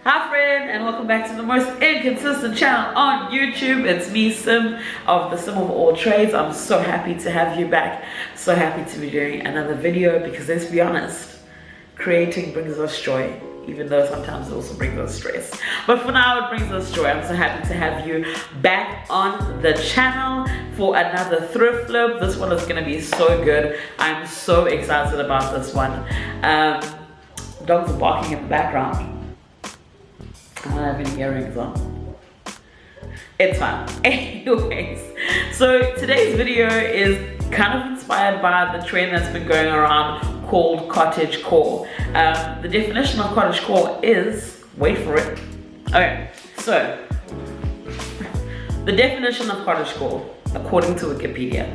Hi friend, and welcome back to the most inconsistent channel on YouTube. It's me, Sim, of the Sim of all trades. I'm so happy to have you back. So happy to be doing another video because let's be honest, creating brings us joy, even though sometimes it also brings us stress. But for now, it brings us joy. I'm so happy to have you back on the channel for another thrift flip. This one is going to be so good. I'm so excited about this one. Dogs are barking in the background. I don't have any earrings on. It's fine. Anyways, so today's video is kind of inspired by the trend that's been going around called cottagecore. The definition of cottagecore is, wait for it. Okay, so the definition of cottagecore, according to Wikipedia,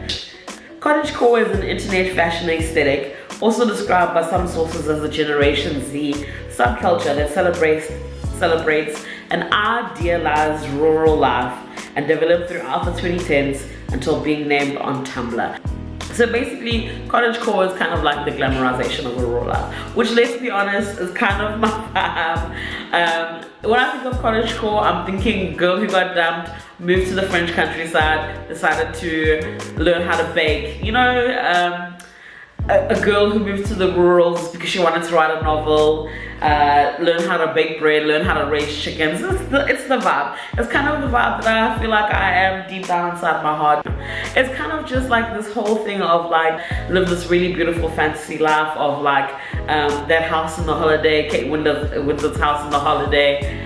cottagecore is an internet fashion aesthetic, also described by some sources as a Generation Z subculture that celebrates an idealized rural life and developed throughout the 2010s until being named on Tumblr. So basically, cottagecore is kind of like the glamorization of a rural life, which, let's be honest, is kind of my vibe. When I think of cottagecore, I'm thinking girl who got dumped, moved to the French countryside, decided to learn how to bake, you know, a girl who moved to the rurals because she wanted to write a novel, learn how to bake bread, learn how to raise chickens. It's the vibe. It's kind of the vibe that I feel like I am deep down inside my heart. It's kind of just like this whole thing of like live this really beautiful fantasy life of like that house in the holiday, Kate Winslet's house in the holiday,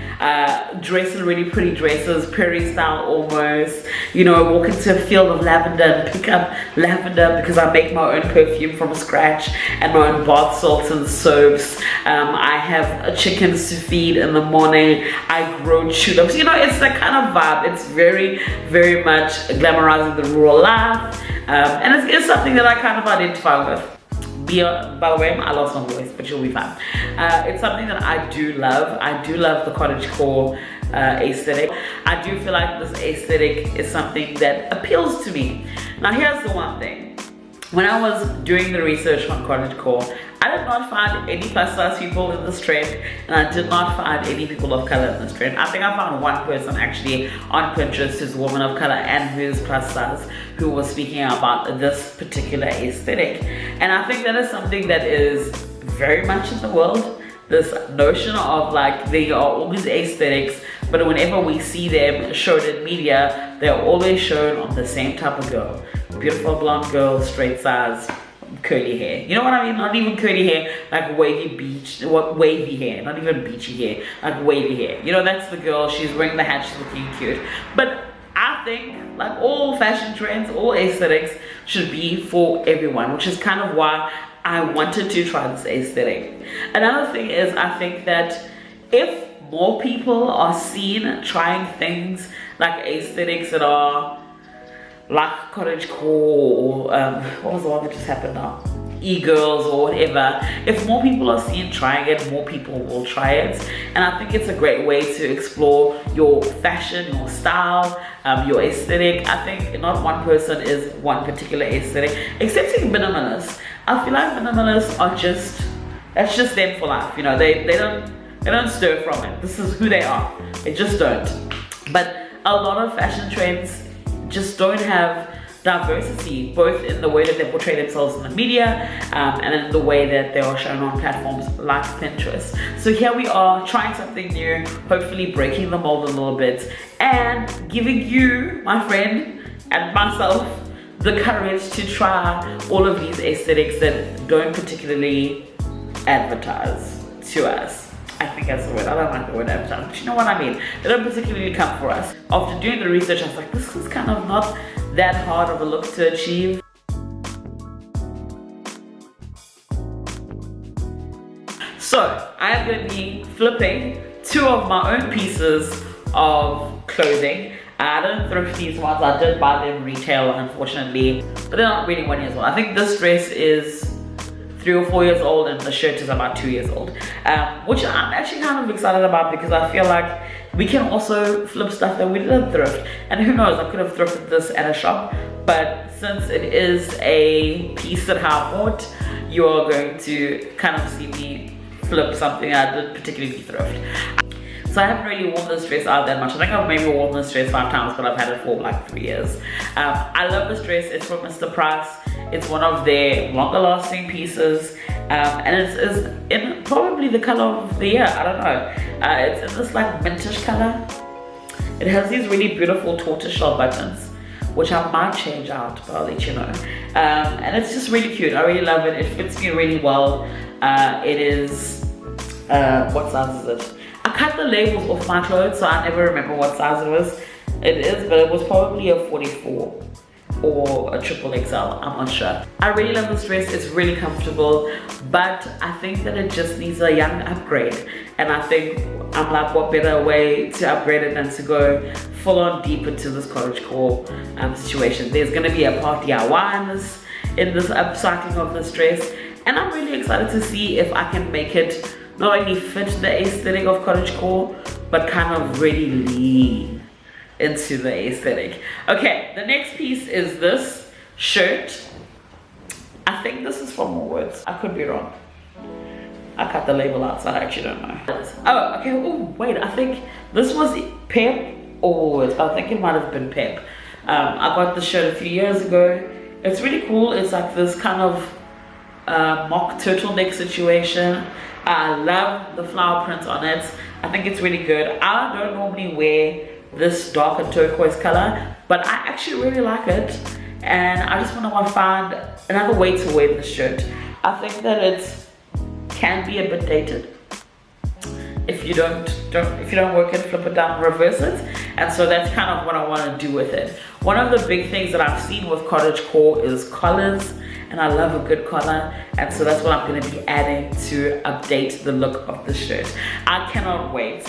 dress in really pretty dresses, prairie style almost, you know, walk into a field of lavender and pick up lavender because I make my own perfume from scratch and my own bath salts and soaps. I have chickens to feed in the morning. I grow tulips. You know, it's that kind of vibe. It's very, very much glamorizing the rural life, and it's something that I kind of identify with. By the way, I lost my voice, but you'll be fine. It's something that I do love. I do love the cottagecore aesthetic. I do feel like this aesthetic is something that appeals to me. Now, here's the one thing. When I was doing the research on cottagecore, I did not find any plus size people in this trend, and I did not find any people of color in this trend. I think I found one person actually on Pinterest who's a woman of color and who's plus size who was speaking about this particular aesthetic. And I think that is something that is very much in the world. This notion of like there are all these aesthetics, but whenever we see them shown in media, they're always shown on the same type of girl. Beautiful blonde girl, straight size, curly hair. You know what I mean? Not even curly hair, like wavy hair, not even beachy hair, like wavy hair. You know, that's the girl. She's wearing the hat, she's looking cute. But I think like all fashion trends, all aesthetics should be for everyone, which is kind of why I wanted to try this aesthetic. Another thing is, I think that if more people are seen trying things like aesthetics that are like cottagecore or what was the one that just happened now? E-girls or whatever. If more people are seen trying it, more people will try it. And I think it's a great way to explore your fashion, your style, your aesthetic. I think not one person is one particular aesthetic, except for minimalists. I feel like minimalists are that's just them for life. You know, they don't stir from it. This is who they are. They just don't. But a lot of fashion trends just don't have diversity, both in the way that they portray themselves in the media and in the way that they are shown on platforms like Pinterest. So here we are trying something new, hopefully breaking the mold a little bit and giving you, my friend, and myself the courage to try all of these aesthetics that don't particularly advertise to us. I think that's the word. I don't like the word advertise, but you know what I mean. They don't particularly come for us. After doing the research, I was like, this is kind of not that hard of a look to achieve. So I am going to be flipping two of my own pieces of clothing. I didn't thrift these ones. I did buy them retail, unfortunately, but they're not really 1 year old. I think this dress is 3 or 4 years old and the shirt is about 2 years old, which I'm actually kind of excited about because I feel like we can also flip stuff that we didn't thrift. And who knows, I could have thrifted this at a shop, but since it is a piece that I bought, you are going to kind of see me flip something I didn't particularly thrift. So I haven't really worn this dress out that much. I think I've maybe worn this dress 5 times, but I've had it for like 3 years. I love this dress. It's from Mr. Price. It's one of their longer lasting pieces. And it's in probably the color of the year. I don't know. It's in this like mintish color. It has these really beautiful tortoiseshell buttons, which I might change out, but I'll let you know. And it's just really cute. I really love it. It fits me really well. It is, what size is it? I cut the labels off my clothes, so I never remember what size it was. It is, but it was probably a 44 or a triple XL, I'm not sure. I really love this dress. It's really comfortable, but I think that it just needs a young upgrade. And I think I'm like, what better way to upgrade it than to go full on deep into this cottagecore situation. There's gonna be a part DIY in this upcycling of this dress, and I'm really excited to see if I can make it not only fit the aesthetic of cottagecore, but kind of really lean into the aesthetic. Okay, the next piece is this shirt. I think this is from Woolworths. I could be wrong. I cut the label out, so I actually don't know. Oh, okay. Oh, wait. I think this was Pep or Woolworths. I think it might have been Pep. I got this shirt a few years ago. It's really cool. It's like this kind of mock turtleneck situation. I love the flower print on it. I think it's really good. I don't normally wear this darker turquoise color, but I actually really like it, and I just want to find another way to wear this shirt. I think that it can be a bit dated if you don't work it, flip it down, reverse it, and so that's kind of what I want to do with it. One of the big things that I've seen with cottagecore is collars, and I love a good collar, and so that's what I'm going to be adding to update the look of the shirt. I cannot wait.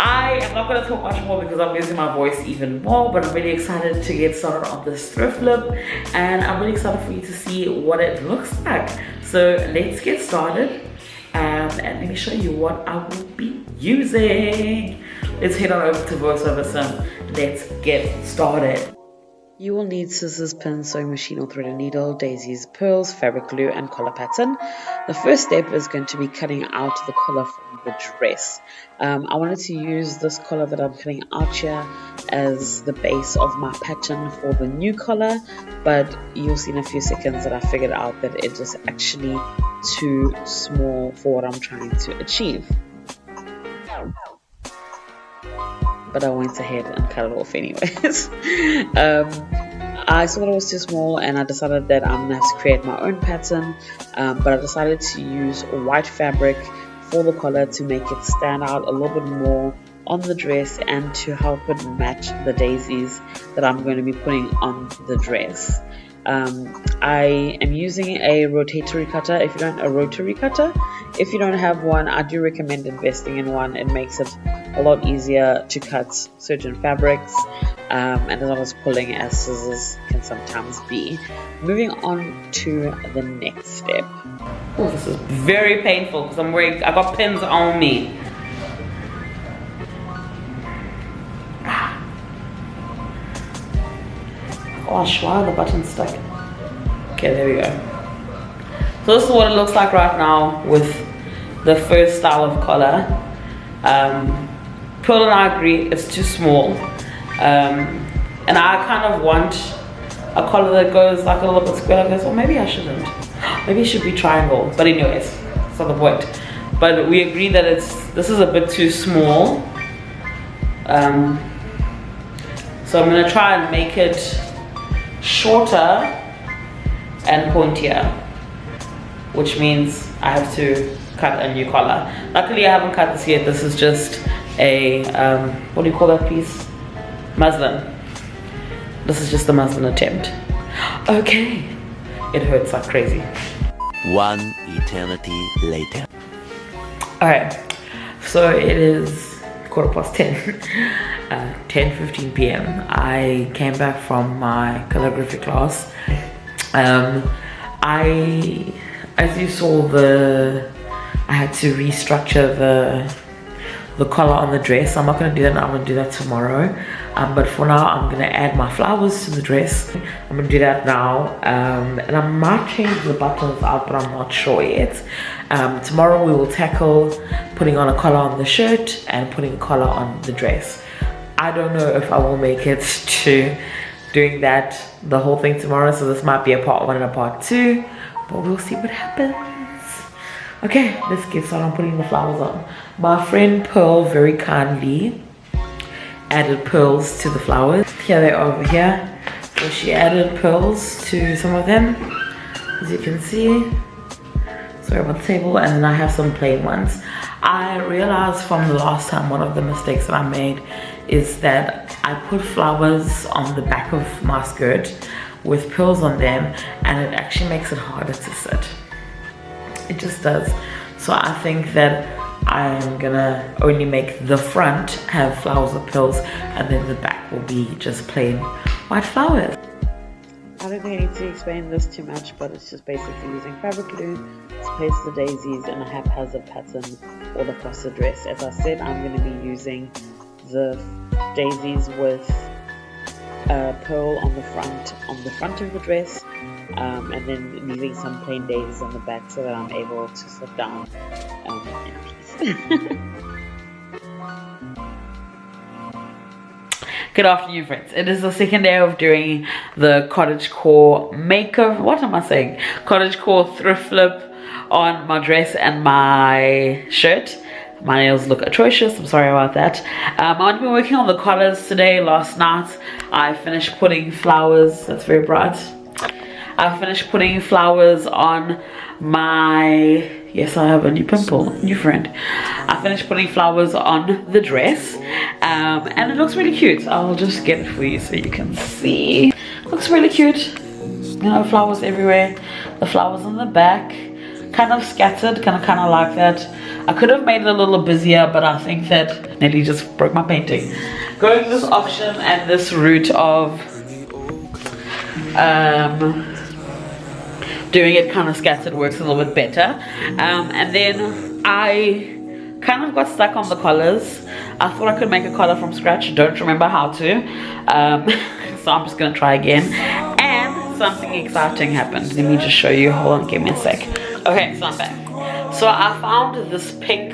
I am not going to talk much more because I'm losing my voice even more, but I'm really excited to get started on this thrift flip, and I'm really excited for you to see what it looks like. So let's get started, and let me show you what I will be using. Let's head on over to VoiceOver Sim. Let's get started. You will need scissors, pins, sewing machine or threaded needle, daisies, pearls, fabric glue, and collar pattern. The first step is going to be cutting out the collar from the dress. I wanted to use this collar that I'm cutting out here as the base of my pattern for the new collar, but you'll see in a few seconds that I figured out that it is actually too small for what I'm trying to achieve. But I went ahead and cut it off anyways. I saw that it was too small, and I decided that I'm going to have to create my own pattern, but I decided to use white fabric for the collar to make it stand out a little bit more on the dress and to help it match the daisies that I'm going to be putting on the dress. I am using a rotary cutter. If you don't have one, I do recommend investing in one. It makes it a lot easier to cut certain fabrics, and as well as pulling as scissors can sometimes be. Moving on to the next step. Oh, this is very painful because I got pins on me. Gosh, why are the buttons stuck? Okay, there we go. So this is what it looks like right now with the first style of collar. Pearl and I agree, it's too small. And I kind of want a collar that goes like a little bit square like this, or maybe I shouldn't. Maybe it should be triangle, but anyways, that's not the point. But we agree that this is a bit too small. So I'm gonna try and make it shorter and pointier, which means I have to cut a new collar. Luckily I haven't cut this yet. This is just a what do you call that piece? Muslin. This is just a muslin attempt. Okay, it hurts like crazy. One eternity later. Alright, so it is 10:15, 10:15 p.m. I came back from my calligraphy class. As you saw, I had to restructure the collar on the dress. I'm not going to do that now, I'm going to do that tomorrow. but for now I'm gonna add my flowers to the dress. I'm gonna do that now, and I might change the buttons out, but I'm not sure yet. Tomorrow we will tackle putting on a collar on the shirt and putting a collar on the dress. I don't know if I will make it to doing that the whole thing tomorrow, so this might be a part 1 and a part 2, but we'll see what happens. Okay, let's get started on putting the flowers on. My friend Pearl very kindly added pearls to the flowers. Here they are over here. So she added pearls to some of them, as you can see. Sorry about the table, and then I have some plain ones. I realized from the last time, one of the mistakes that I made is that I put flowers on the back of my skirt with pearls on them, and it actually makes it harder to sit. It just does. So I think that I'm gonna only make the front have flowers with pearls, and then the back will be just plain white flowers. I don't think I need to explain this too much, but it's just basically using fabric glue to place the daisies in a haphazard pattern all across the dress. As I said, I'm going to be using the daisies with pearl on the front of the dress, and then leaving some plain daisies on the back so that I'm able to sit down in peace. Good afternoon, friends. It is the second day of doing the Cottagecore makeover. What am I saying? Cottagecore thrift flip on my dress and my shirt. My nails look atrocious. I'm sorry about that. I've been working on the collars today. Last night I finished putting flowers. That's very bright. I finished putting flowers on my... Yes, I have a new pimple, new friend. I finished putting flowers on the dress, and it looks really cute. I'll just get it for you so you can see. Looks really cute. You know, flowers everywhere. The flowers on the back, kind of scattered, kind of like that. I could have made it a little busier, but I think that Nelly just broke my painting. Going this option and this route of doing it kind of scattered works a little bit better. And then I kind of got stuck on the collars. I thought I could make a collar from scratch. Don't remember how to. So I'm just gonna try again. And something exciting happened. Let me just show you. Hold on, give me a sec. Okay, so I'm back. So I found this pink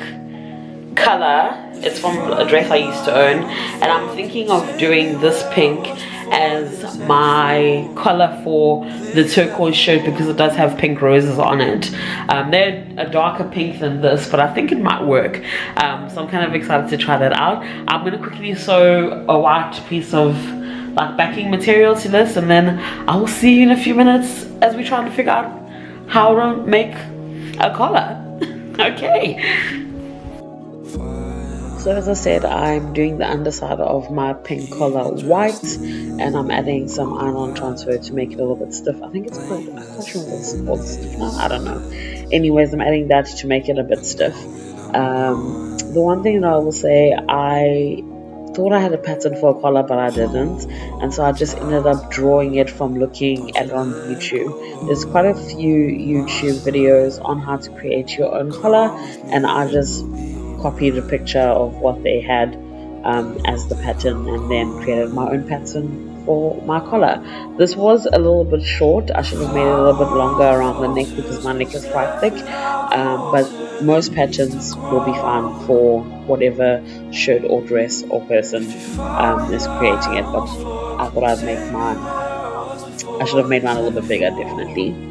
color. It's from a dress I used to own, and I'm thinking of doing this pink as my color for the turquoise shirt because it does have pink roses on it. They're a darker pink than this, but I think it might work. So I'm kind of excited to try that out. I'm gonna quickly sew a white piece of like backing material to this, and then I will see you in a few minutes as we try to figure out how to make a collar. Okay. So as I said, I'm doing the underside of my pink collar white, and I'm adding some iron-on transfer to make it a little bit stiff. I think it's called, I'm not sure what it's called, stiff now, I don't know. Anyways, I'm adding that to make it a bit stiff. The one thing that I will say, I thought I had a pattern for a collar, but I didn't, and so I just ended up drawing it from looking at it on YouTube. There's quite a few YouTube videos on how to create your own collar, and I just copied a picture of what they had as the pattern, and then created my own pattern for my collar. This was a little bit short. I should have made it a little bit longer around the neck because my neck is quite thick, but most patterns will be fine for whatever shirt or dress or person is creating it. But I thought I'd make mine, I should have made mine a little bit bigger, definitely.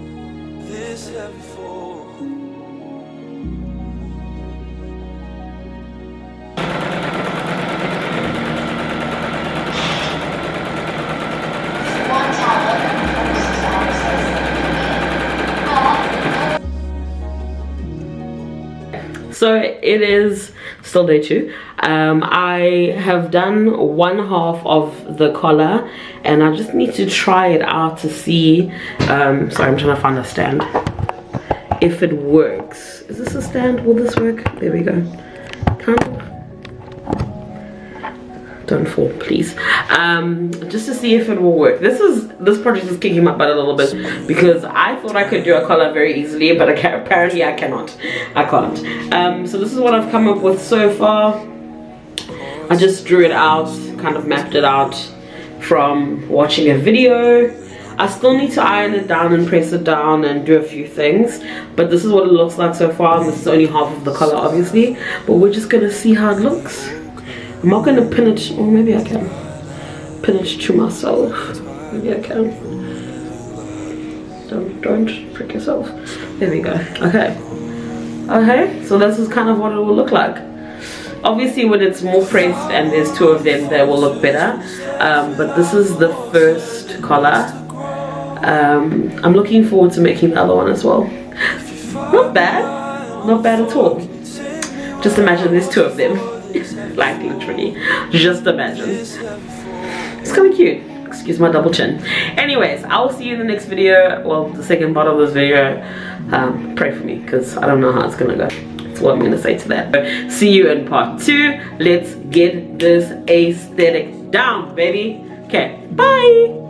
So it is still day 2. I have done one half of the collar, and I just need to try it out to see. Sorry, I'm trying to find a stand. If it works. Is this a stand? Will this work? There we go. Kind of. Don't fall, please. Just to see if it will work. This project is kicking my butt a little bit because I thought I could do a collar very easily, but apparently I cannot. I can't. So this is what I've come up with so far. I just drew it out, kind of mapped it out from watching a video. I still need to iron it down and press it down and do a few things, but this is what it looks like so far, and this is only half of the color obviously, but we're just gonna see how it looks. I'm not gonna pin it, or maybe I can pin it to myself. Maybe I can. Don't prick yourself. There we go. Okay, so this is kind of what it will look like. Obviously when it's more pressed and there's two of them, they will look better, but this is the first collar. I'm looking forward to making the other one as well. Not bad at all. Just imagine there's two of them. Like literally, just imagine. It's kind of cute. Excuse my double chin. Anyways, I will see you in the next video. Well, the second part of this video. Pray for me, because I don't know how it's gonna go. That's what I'm gonna say to that. See you in part 2. Let's get this aesthetic down, baby. Okay, bye.